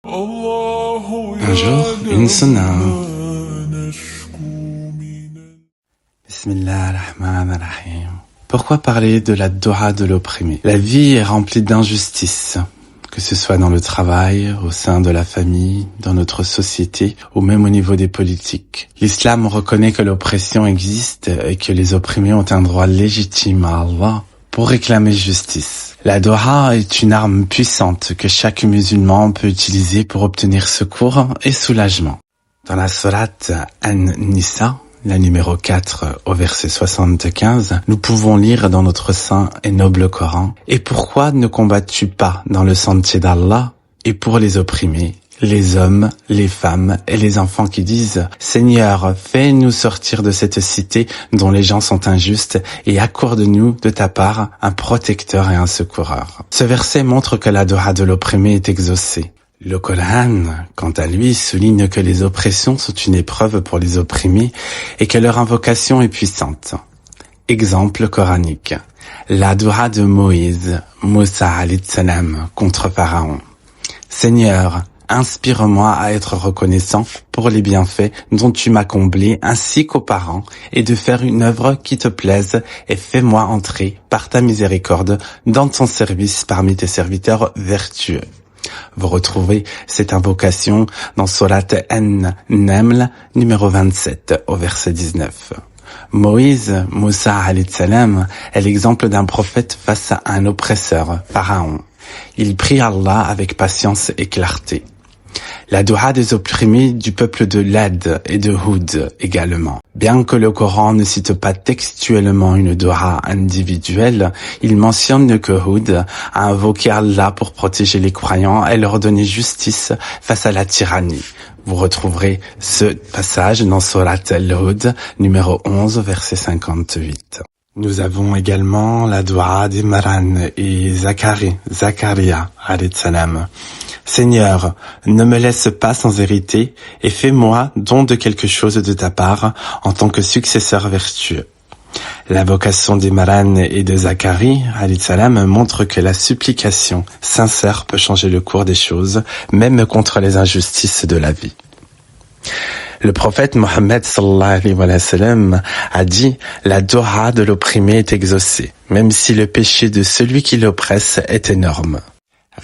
Un jour, une sunna. Bismillah ar-Rahman ar-Rahim. Pourquoi parler de la doha de l'opprimé? La vie est remplie d'injustices, que ce soit dans le travail, au sein de la famille, dans notre société, ou même au niveau des politiques. L'islam reconnaît que l'oppression existe et que les opprimés ont un droit légitime à Allah pour réclamer justice. La doha est une arme puissante que chaque musulman peut utiliser pour obtenir secours et soulagement. Dans la sourate An-Nisa, la numéro 4 au verset 75, nous pouvons lire dans notre saint et noble Coran: « Et pourquoi ne combats-tu pas dans le sentier d'Allah et pour les opprimés, les hommes, les femmes et les enfants qui disent « Seigneur, fais-nous sortir de cette cité dont les gens sont injustes et accorde-nous de ta part un protecteur et un secoureur. » Ce verset montre que la doha de l'opprimé est exaucée. Le Coran, quant à lui, souligne que les oppressions sont une épreuve pour les opprimés et que leur invocation est puissante. Exemple coranique. La doha de Moïse, Moussa alayhi salam, contre Pharaon. Seigneur, inspire-moi à être reconnaissant pour les bienfaits dont tu m'as comblé ainsi qu'aux parents et de faire une œuvre qui te plaise et fais-moi entrer par ta miséricorde dans ton service parmi tes serviteurs vertueux. Vous retrouvez cette invocation dans Sourate An-Naml numéro 27 au verset 19. Moïse, Moussa alayhi salam, est l'exemple d'un prophète face à un oppresseur, Pharaon. Il prie Allah avec patience et clarté. La doha des opprimés du peuple de Lad et de Houd également. Bien que le Coran ne cite pas textuellement une doha individuelle, il mentionne que Houd a invoqué Allah pour protéger les croyants et leur donner justice face à la tyrannie. Vous retrouverez ce passage dans Sourate Al-Hud, numéro 11, verset 58. Nous avons également la doha d'Imran et Zakaria, alayhi salam. Seigneur, ne me laisse pas sans hériter et fais-moi don de quelque chose de ta part en tant que successeur vertueux. L'invocation d'Imran et de Zacharie, alayhi salam, montre que la supplication sincère peut changer le cours des choses, même contre les injustices de la vie. Le prophète Mohammed sallallahu alayhi wa sallam a dit « La doha de l'opprimé est exaucée, même si le péché de celui qui l'oppresse est énorme. »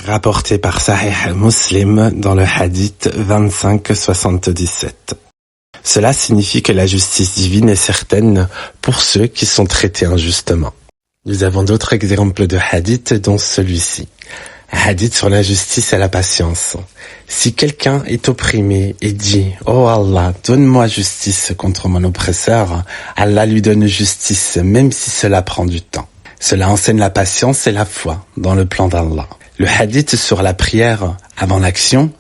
Rapporté par Sahih Muslim dans le hadith 2577. Cela signifie que la justice divine est certaine pour ceux qui sont traités injustement. Nous avons d'autres exemples de hadiths dont celui-ci. Hadith sur l'injustice et la patience. Si quelqu'un est opprimé et dit « Oh Allah, donne-moi justice contre mon oppresseur », Allah lui donne justice même si cela prend du temps. Cela enseigne la patience et la foi dans le plan d'Allah. Le hadith sur la prière avant l'action,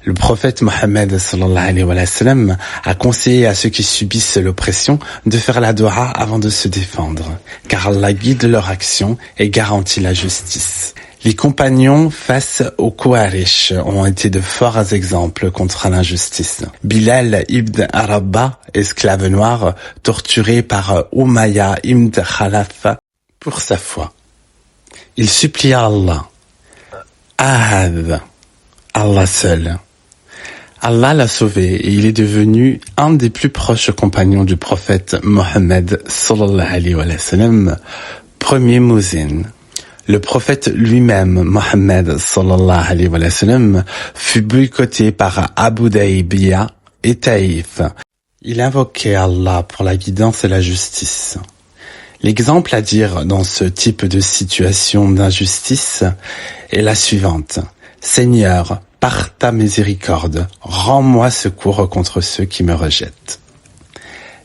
le prophète Mohammed sallallahu alayhi wa sallam a conseillé à ceux qui subissent l'oppression de faire la doha avant de se défendre, car Allah guide leur action et garantit la justice. Les compagnons face aux Quraysh ont été de forts exemples contre l'injustice. Bilal ibn Rabah, esclave noir, torturé par Umayya ibn Khalaf pour sa foi. Il supplia Allah. Ahad, Allah seul. Allah l'a sauvé et il est devenu un des plus proches compagnons du prophète Mohammed sallallahu alayhi wa sallam, premier muezzin. Le prophète lui-même, Mohammed sallallahu alayhi wa sallam, fut boycotté par Abu Daybiya et Taïf. Il invoquait Allah pour la guidance et la justice. L'exemple à dire dans ce type de situation d'injustice est la suivante. Seigneur, par ta miséricorde, rends-moi secours contre ceux qui me rejettent.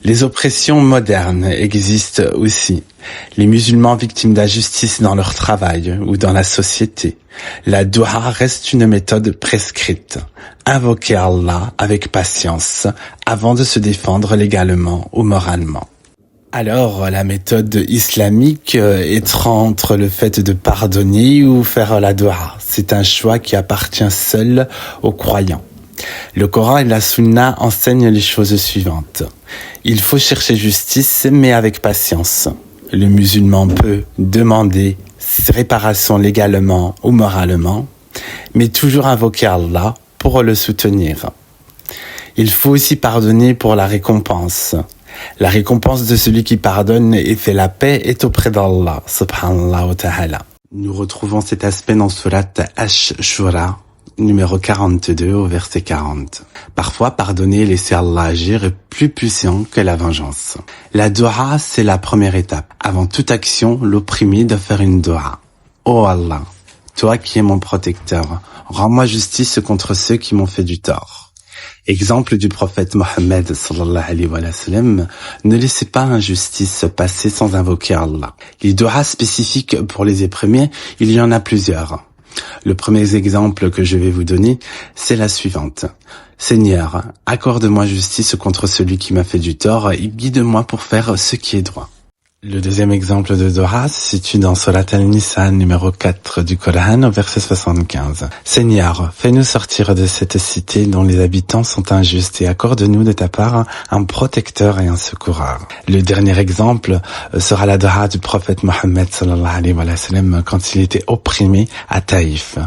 Les oppressions modernes existent aussi. Les musulmans victimes d'injustice dans leur travail ou dans la société. La doha reste une méthode prescrite. Invoquer Allah avec patience avant de se défendre légalement ou moralement. Alors, la méthode islamique est entre le fait de pardonner ou faire la doha. C'est un choix qui appartient seul aux croyants. Le Coran et la Sunna enseignent les choses suivantes. Il faut chercher justice, mais avec patience. Le musulman peut demander réparation légalement ou moralement, mais toujours invoquer Allah pour le soutenir. Il faut aussi pardonner pour la récompense. La récompense de celui qui pardonne et fait la paix est auprès d'Allah, subhanallah wa ta'ala. Nous retrouvons cet aspect dans Surat Ash-Shura, numéro 42 au verset 40. Parfois, pardonner et laisser Allah agir est plus puissant que la vengeance. La dua, c'est la première étape. Avant toute action, l'opprimé doit faire une dua. Oh Allah, toi qui es mon protecteur, rends-moi justice contre ceux qui m'ont fait du tort. Exemple du prophète Mohammed sallallahu alayhi wa sallam, ne laissez pas l'injustice passer sans invoquer Allah. Les du'as spécifiques pour les opprimés, il y en a plusieurs. Le premier exemple que je vais vous donner, c'est la suivante. Seigneur, accorde-moi justice contre celui qui m'a fait du tort et guide-moi pour faire ce qui est droit. Le deuxième exemple de dua se situe dans Surat An-Nisa numéro 4 du Coran au verset 75. Seigneur, fais-nous sortir de cette cité dont les habitants sont injustes et accorde-nous de ta part un protecteur et un secoureur. Le dernier exemple sera la dua du prophète Mohammed sallallahu alayhi wa sallam quand il était opprimé à Taïf.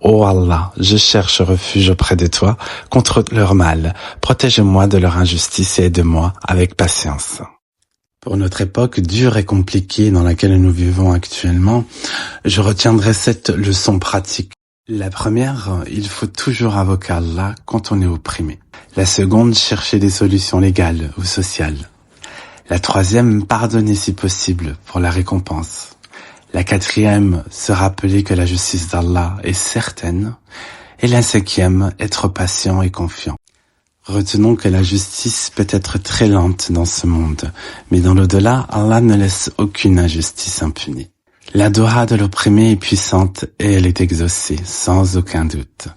Ô Allah, je cherche refuge auprès de toi contre leur mal. Protège-moi de leur injustice et aide-moi avec patience. Pour notre époque dure et compliquée dans laquelle nous vivons actuellement, je retiendrai 7 leçons pratiques. La première, il faut toujours invoquer Allah quand on est opprimé. La seconde, chercher des solutions légales ou sociales. La troisième, pardonner si possible pour la récompense. La quatrième, se rappeler que la justice d'Allah est certaine. Et la cinquième, être patient et confiant. Retenons que la justice peut être très lente dans ce monde, mais dans l'au-delà, Allah ne laisse aucune injustice impunie. La dua de l'opprimé est puissante et elle est exaucée, sans aucun doute.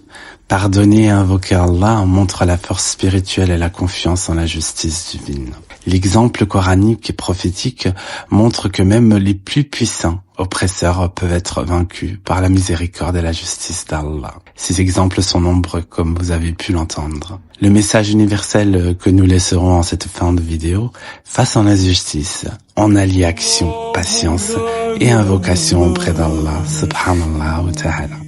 Pardonner et invoquer Allah montre la force spirituelle et la confiance en la justice divine. L'exemple coranique et prophétique montre que même les plus puissants oppresseurs peuvent être vaincus par la miséricorde et la justice d'Allah. Ces exemples sont nombreux, comme vous avez pu l'entendre. Le message universel que nous laisserons en cette fin de vidéo, face à l'injustice, on allie action, patience et invocation auprès d'Allah, subhanallah wa ta'ala.